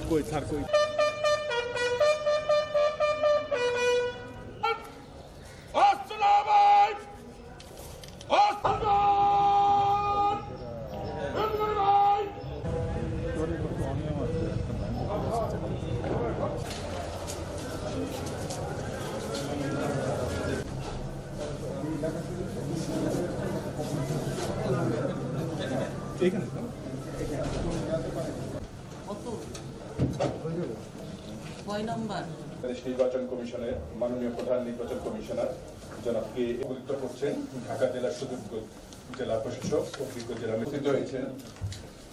कोई सर कोई নির্বাচন কমিশনের মাননীয় প্রধান নির্বাচন কমিশনার জনাবকে নেতৃত্ব করছেন ঢাকা জেলার সুযোগ্য জেলা প্রশাসক অভিজ্ঞ জেলা নেতৃত্ব হয়েছেন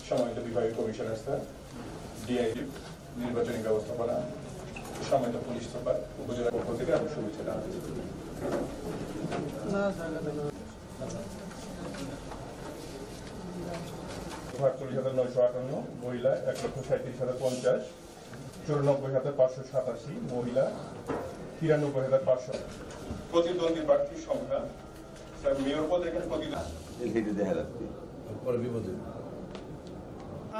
সম্মানিত বিভাগীয় কমিশনার স্যার ডিআইজি নির্বাচনী ব্যবস্থাপনা সম্মানিত পুলিশ সুপার উপজেলার পক্ষ থেকে আমি শুভেচ্ছা জানাচ্ছি। মহিলা 1,37,50, 94,587, মহিলা 93,500। প্রতিদ্বন্দ্বী প্রার্থীর সংখ্যা স্যার মেয়র পদে এখানে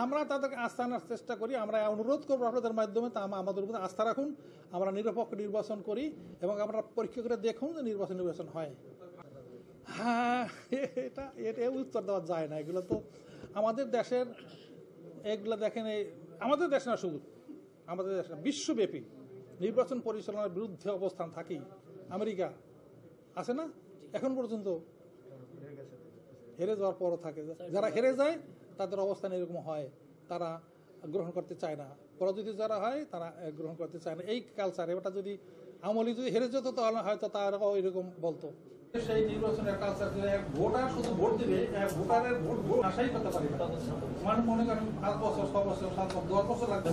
আমরা তাদেরকে আস্থা আনার চেষ্টা করি। আমরা অনুরোধ করবো আপনাদের মাধ্যমে আমাদের উপর আস্থা রাখুন, আমরা নিরপেক্ষ নির্বাচন করি এবং আমরা পরীক্ষা করে দেখুন যে নির্বাচন হয়। হ্যাঁ, এটা উত্তর দেওয়া যায় না। এগুলো তো আমাদের দেশের, এগুলো দেখেন আমাদের দেশ না, শুধু আমাদের দেশ না, বিশ্বব্যাপী নির্বাচন পরিচালনার বিরুদ্ধে অবস্থান থাকি। আমেরিকা আছে না, এখন পর্যন্ত হেরে যাওয়ার পরও থাকে। যারা হেরে যায় তাদের অবস্থান এরকম হয়, তারা গ্রহণ করতে চায় না। পরাজিত যারা হয় তারা গ্রহণ করতে চায় না। এই কালচার, এটা যদি আমলি যদি হেরে যেত তাহলে হয়তো তারাও এরকম বলতো। সেই নির্বাচনের কালচার, এক ভোটার শুধু ভোট দিবে, এক ভোটারের ভোট আশাই করতে পারি না। মানে মনে করেন 5 বছর, 6 বছর, 7 বছর, 10 বছর লাগবে।